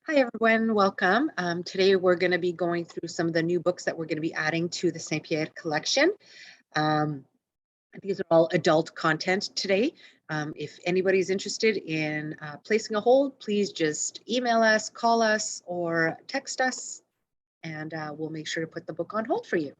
Hi, everyone. Welcome. Today, we're going to be going through some of the new books that we're going to be adding to the St. Pierre collection. These are all adult content today. If anybody's interested in placing a hold, please just email us, call us, or text us, and we'll make sure to put the book on hold for you.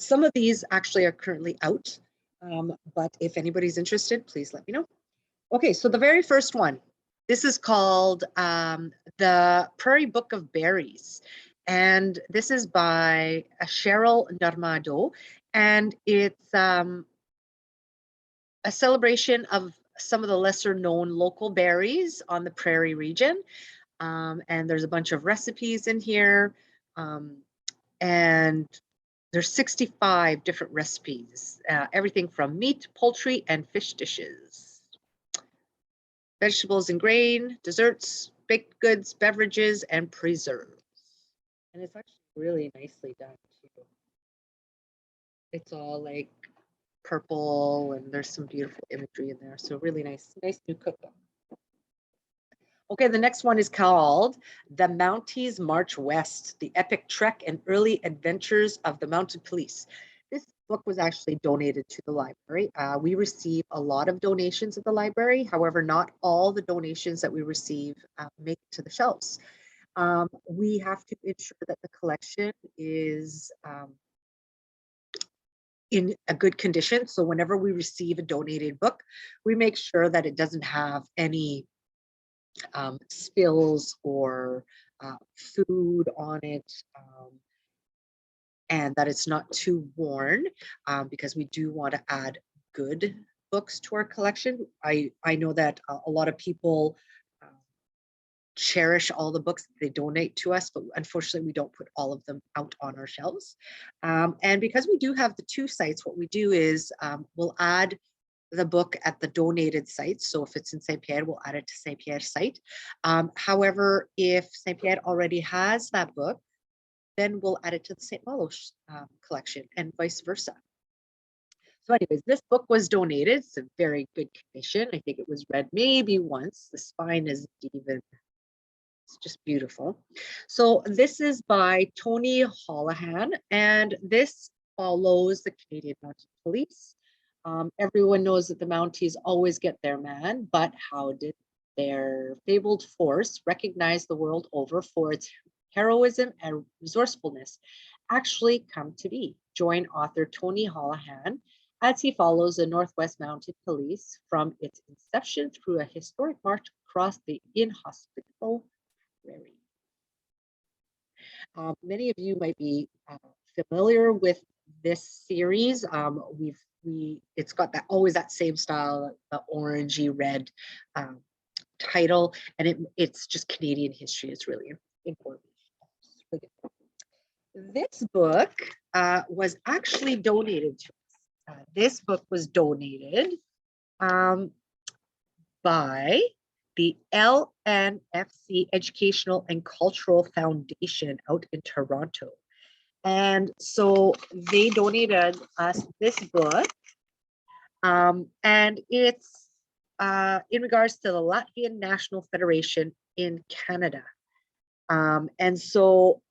Some of these actually are currently out, but if anybody's interested, please let me know. Okay, so the very first one. This is called the Prairie Book of Berries. And this is by Cheryl Narmado. And it's a celebration of some of the lesser known local berries on the Prairie region. And there's a bunch of recipes in here. And there's 65 different recipes, everything from meat, poultry, and fish dishes. Vegetables and grain, desserts, baked goods, beverages, and preserves. And it's actually really nicely done too. It's all like purple and there's some beautiful imagery in there. So really nice new cookbook. Okay, the next one is called The Mounties March West, the epic trek and early adventures of the mounted police. This book was actually donated to the library. We receive a lot of donations at the library. However, not all the donations that we receive make it to the shelves. We have to ensure that the collection is in a good condition. So whenever we receive a donated book, we make sure that it doesn't have any spills or food on it, and that it's not too worn, because we do want to add good books to our collection. I know that a lot of people cherish all the books that they donate to us, but unfortunately we don't put all of them out on our shelves. And because we do have the two sites, what we do is we'll add the book at the donated site. So if it's in St. Pierre, we'll add it to St. Pierre's site. However, if St. Pierre already has that book, then we'll add it to the St. Malo's collection and vice versa. So anyways, this book was donated. It's in very good condition. I think it was read maybe once. The spine is even, it's just beautiful. So this is by Tony Holohan, and this follows the Canadian Mounted Police. Everyone knows that the Mounties always get their man, but how did their fabled force, recognized the world over for its heroism and resourcefulness, actually come to be? Join author Tony Holohan as he follows the Northwest Mounted Police from its inception through a historic march across the inhospitable Prairie. Many of you might be familiar with this series. It's got that always that same style, the orangey red title, and it's just Canadian history. It's really important. This book was actually donated to us. This book was donated by the LNFC Educational and Cultural Foundation out in Toronto. And so they donated us this book, and it's in regards to the Latvian National Federation in Canada. And so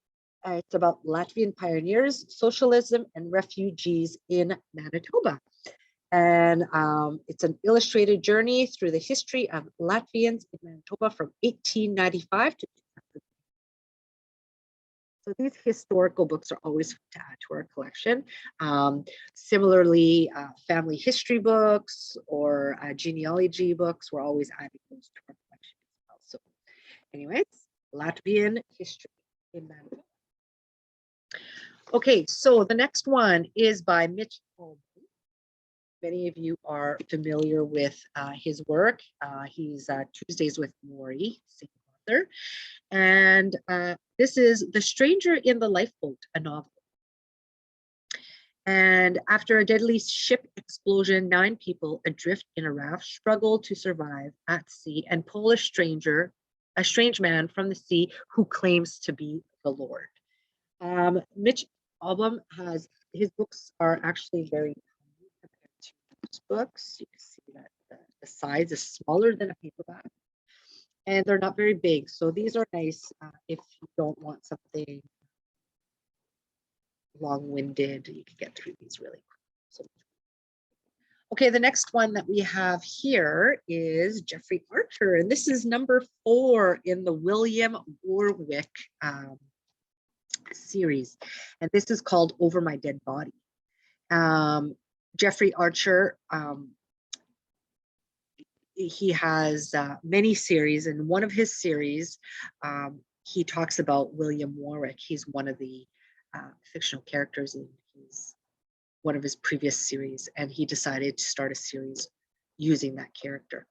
it's about Latvian pioneers, socialism, and refugees in Manitoba. And it's an illustrated journey through the history of Latvians in Manitoba from 1895 to 2000. So these historical books are always fun to add to our collection. Similarly, family history books or genealogy books, we're always adding those to our collection as well. So anyways, Latvian history in Manitoba. Okay, so the next one is by Mitch Albom. Many of you are familiar with his work. He's Tuesdays with Maury, same author. And this is The Stranger in the Lifeboat, a novel. And after a deadly ship explosion, 9 people adrift in a raft struggle to survive at sea and pull a strange man from the sea who claims to be the Lord. Mitch Albom his books are actually very books. You can see that the size is smaller than a paperback. and they're not very big. So these are nice if you don't want something long-winded. You can get through these really quick. So, okay, the next one that we have here is Jeffrey Archer, and this is number 4 in the William Warwick series, and this is called Over My Dead Body. Jeffrey Archer, he has many series, and one of his series, he talks about William Warwick. He's one of the fictional characters in one of his previous series, and he decided to start a series using that character.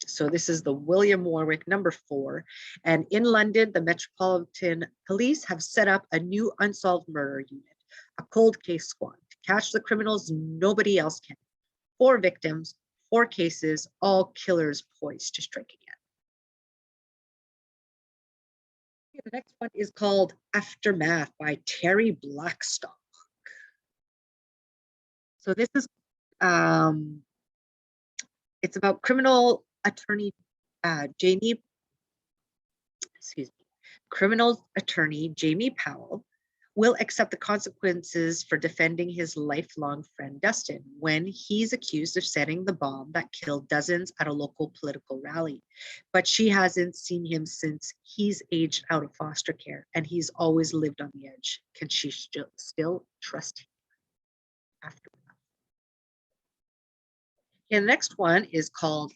So this is the William Warwick number 4. And in London, the Metropolitan Police have set up a new unsolved murder unit, a cold case squad, to catch the criminals nobody else can. 4 victims, 4 cases, all killers poised to strike again. Okay, the next one is called Aftermath by Terry Blackstock. So this is, it's about criminal attorney criminal attorney Jamie Powell will accept the consequences for defending his lifelong friend Dustin when he's accused of setting the bomb that killed dozens at a local political rally. But she hasn't seen him since he's aged out of foster care, and he's always lived on the edge. Can she still trust him after? And the next one is called,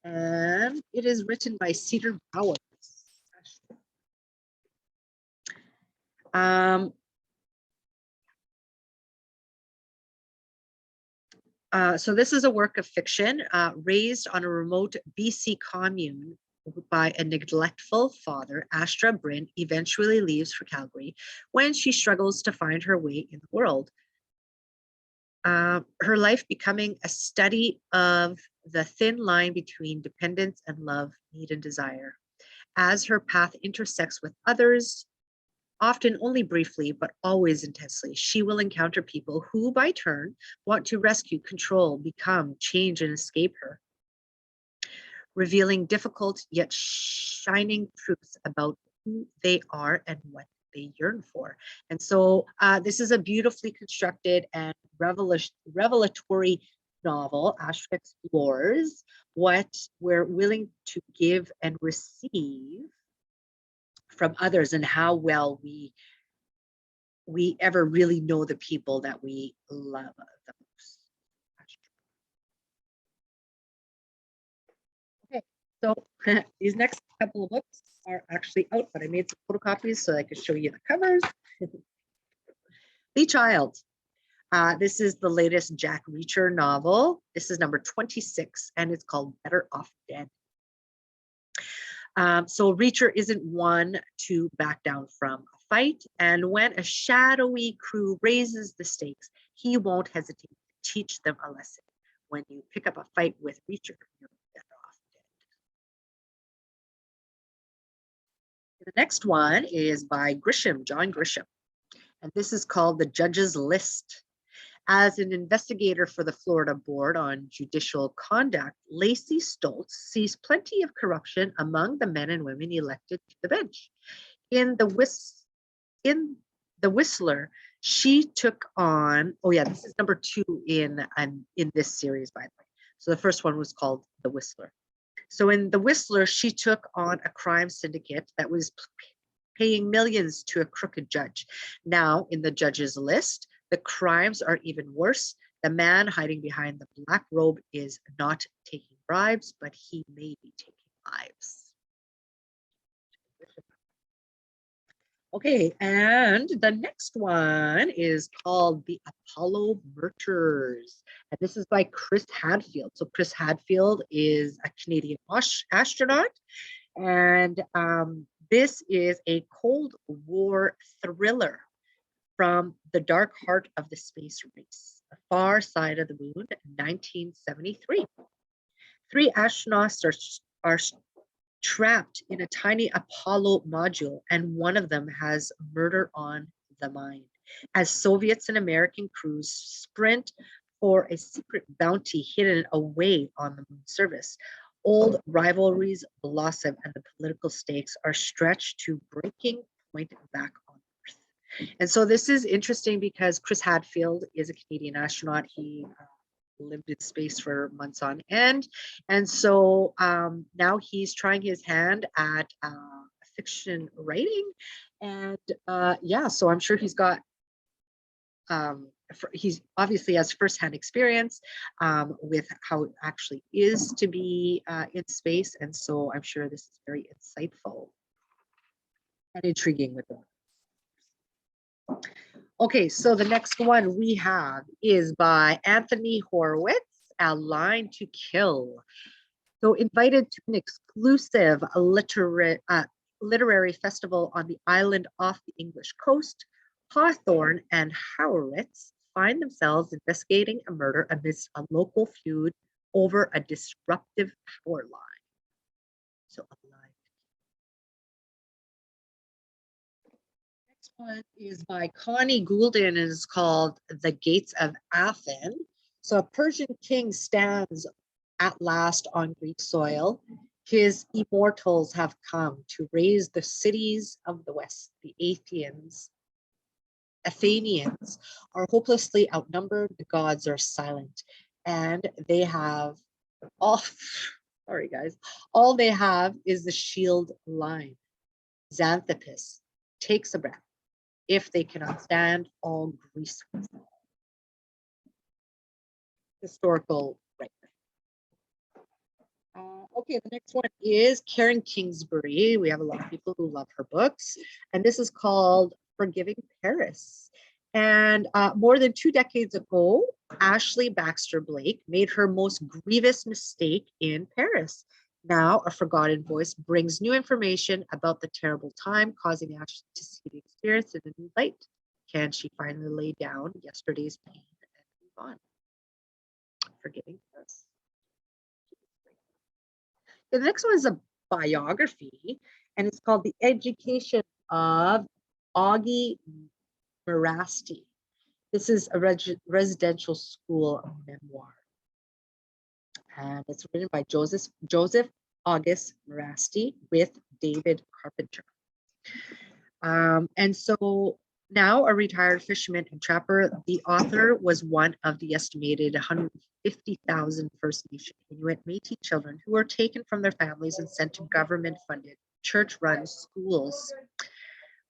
and it is written by Cedar Bowers. So this is a work of fiction raised on a remote BC commune by a neglectful father. Astra Bryn eventually leaves for Calgary when she struggles to find her way in the world. Her life becoming a study of the thin line between dependence and love, need and desire. As her path intersects with others, often only briefly, but always intensely, she will encounter people who, by turn, want to rescue, control, become, change, and escape her, revealing difficult yet shining truths about who they are and what they yearn for. And so this is a beautifully constructed and revelatory novel. Astra explores what we're willing to give and receive from others, and how well we ever really know the people that we love the most. Okay, so these next couple of books are actually out, but I made some photocopies so I could show you the covers. The Child. This is the latest Jack Reacher novel. This is number 26, and it's called Better Off Dead. So Reacher isn't one to back down from a fight, and when a shadowy crew raises the stakes, he won't hesitate to teach them a lesson. When you pick up a fight with Reacher, you're better off dead. The next one is by Grisham, John Grisham, and this is called The Judge's List. As an investigator for the Florida Board on Judicial Conduct, Lacey Stoltz sees plenty of corruption among the men and women elected to the bench. In The Whistler, she took on, oh yeah, this is number 2 in this series, by the way. So the first one was called The Whistler. So in The Whistler, she took on a crime syndicate that was paying millions to a crooked judge. Now, in The Judge's List, the crimes are even worse. The man hiding behind the black robe is not taking bribes, but he may be taking lives. Okay, and the next one is called The Apollo Murders. And this is by Chris Hadfield. So Chris Hadfield is a Canadian astronaut. And this is a Cold War thriller from the dark heart of the space race, the far side of the moon, 1973. 3 astronauts are trapped in a tiny Apollo module, and one of them has murder on the mind. As Soviets and American crews sprint for a secret bounty hidden away on the moon surface, Old rivalries blossom and the political stakes are stretched to breaking point back on Earth. And so this is interesting because Chris Hadfield is a Canadian astronaut. He lived in space for months on end. And so now he's trying his hand at fiction writing. And yeah, so I'm sure he's got he's obviously has firsthand experience with how it actually is to be in space. And so I'm sure this is very insightful and intriguing with them. Okay, so the next one we have is by Anthony Horowitz, A Line to Kill. So invited to an exclusive literary festival on the island off the English coast, Hawthorne and Horowitz find themselves investigating a murder amidst a local feud over a disruptive power line. So a line. Next one is by Connie Goulden and is called The Gates of Athens. So a Persian king stands at last on Greek soil. His immortals have come to raise the cities of the West. The Athenians are hopelessly outnumbered. The gods are silent, and they have all. Sorry, guys. All they have is the shield line. Xanthippus takes a breath. If they cannot stand, all Greece will fall. Historical right. Okay, the next one is Karen Kingsbury. We have a lot of people who love her books, and this is called Forgiving Paris. And more than 2 decades ago, Ashley Baxter Blake made her most grievous mistake in Paris. Now, a forgotten voice brings new information about the terrible time, causing Ashley to see the experience in a new light. Can she finally lay down yesterday's pain and move on? Forgiving Paris. The next one is a biography, and it's called The Education of Augie Marasti. This is a residential school memoir. And it's written by Joseph August Marasti with David Carpenter. And so now a retired fisherman and trapper, the author was one of the estimated 150,000 First Nation Inuit Métis children who were taken from their families and sent to government-funded, church-run schools,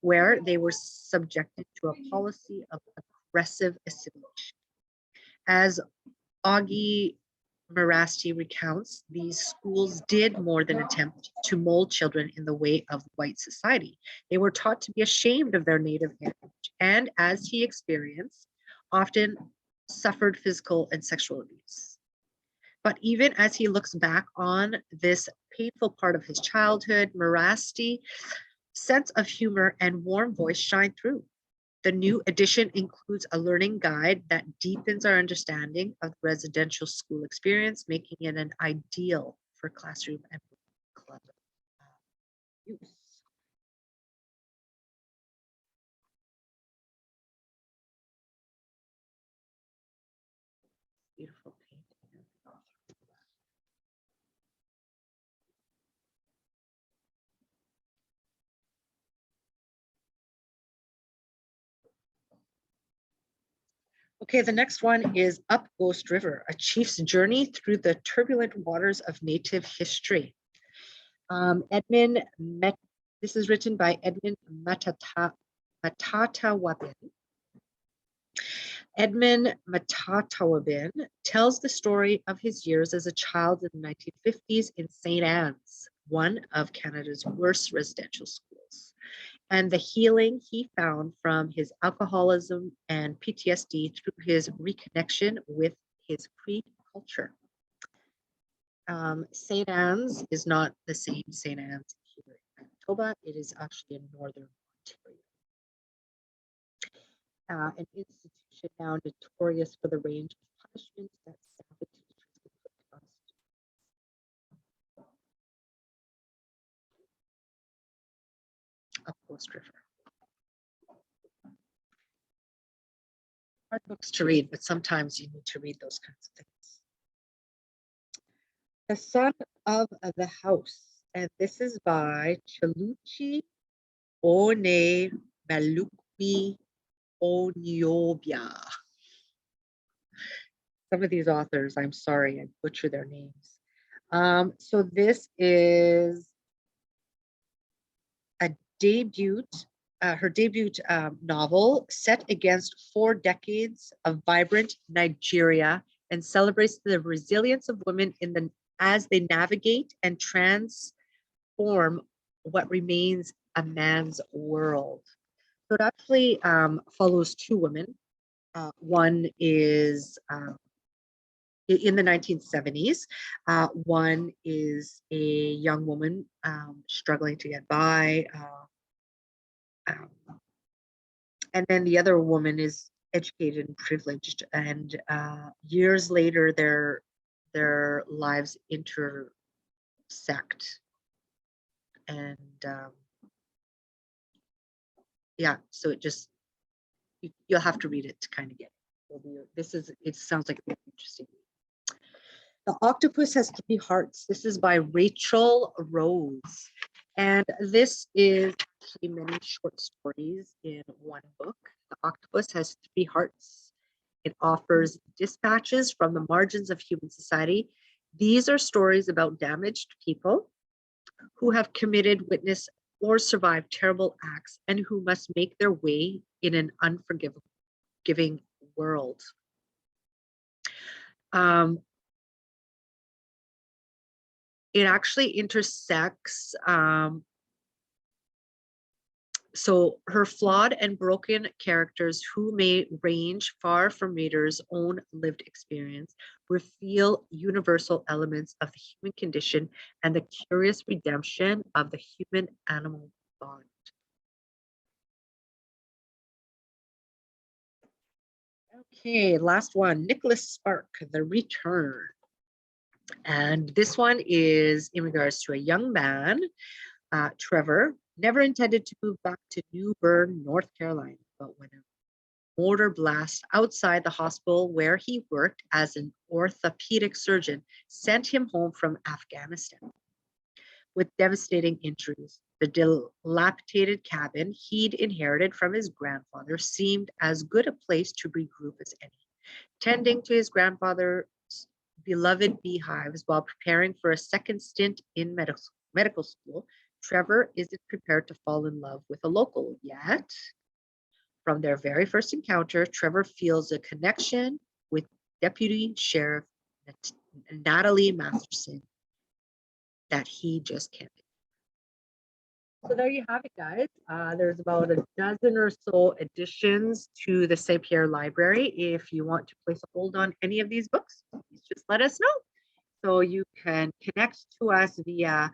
where they were subjected to a policy of aggressive assimilation. As Augie Marasti recounts, these schools did more than attempt to mold children in the way of white society. They were taught to be ashamed of their native heritage, and as he experienced, often suffered physical and sexual abuse. But even as he looks back on this painful part of his childhood, Marasti's sense of humor and warm voice shine through. The new edition includes a learning guide that deepens our understanding of the residential school experience, making it an ideal for classroom and club use. Beautiful painting. Okay, the next one is Up Ghost River, a chief's journey through the turbulent waters of Native history. This is written by Edmund Matatawabin. Edmund Matatawabin tells the story of his years as a child in the 1950s in St. Anne's, one of Canada's worst residential schools, and the healing he found from his alcoholism and PTSD through his reconnection with his Cree culture. St. Anne's is not the same St. Anne's here in Manitoba. It is actually in northern Ontario. An institution now notorious for the range of punishments that Sabbath teachers would put on students. Up Ghost River. Hard books to read, but sometimes you need to read those kinds of things. The Son of the House. And this is by Chaluchi One Malukmi Onyobia. Some of these authors, I'm sorry, I butcher their names. So this is a debut, her debut novel set against 4 decades of vibrant Nigeria and celebrates the resilience of women as they navigate and transform what remains a man's world. So it actually follows 2 women. One is in the 1970s. One is a young woman struggling to get by. And then the other woman is educated and privileged. And years later, their lives intersect. And yeah, so it just, you'll have to read it to kind of get it. It sounds like a interesting. The Octopus Has 3 Hearts. This is by Rachel Rose. And this is actually many short stories in one book. The Octopus Has 3 Hearts. It offers dispatches from the margins of human society. These are stories about damaged people who have committed, witnessed, or survived terrible acts and who must make their way in an unforgiving world. It actually intersects, so her flawed and broken characters, who may range far from readers' own lived experience, reveal universal elements of the human condition and the curious redemption of the human-animal bond. Okay, last one, Nicholas Spark, The Return. And this one is in regards to a young man, Trevor, never intended to move back to New Bern, North Carolina, but when a mortar blast outside the hospital where he worked as an orthopedic surgeon sent him home from Afghanistan with devastating injuries. The dilapidated cabin he'd inherited from his grandfather seemed as good a place to regroup as any. Tending to his grandfather's beloved beehives while preparing for a second stint in medical school, Trevor isn't prepared to fall in love with a local yet. From their very first encounter, Trevor feels a connection with Deputy Sheriff Natalie Masterson that he just can't. So there you have it, guys. There's about a dozen or so additions to the St. Pierre Library. If you want to place a hold on any of these books, please just let us know. So you can connect to us via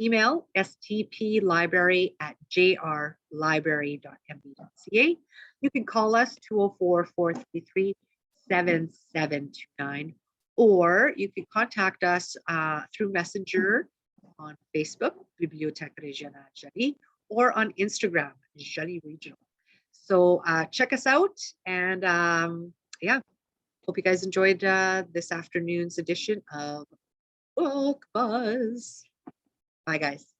email, stplibrary@jrlibrary.mb.ca. You can call us 204-433-7729, or you can contact us through Messenger on Facebook, Bibliothèque Régionale Jali, or on Instagram, Jali Regional. So check us out, and yeah, hope you guys enjoyed this afternoon's edition of Book Buzz. Bye, guys.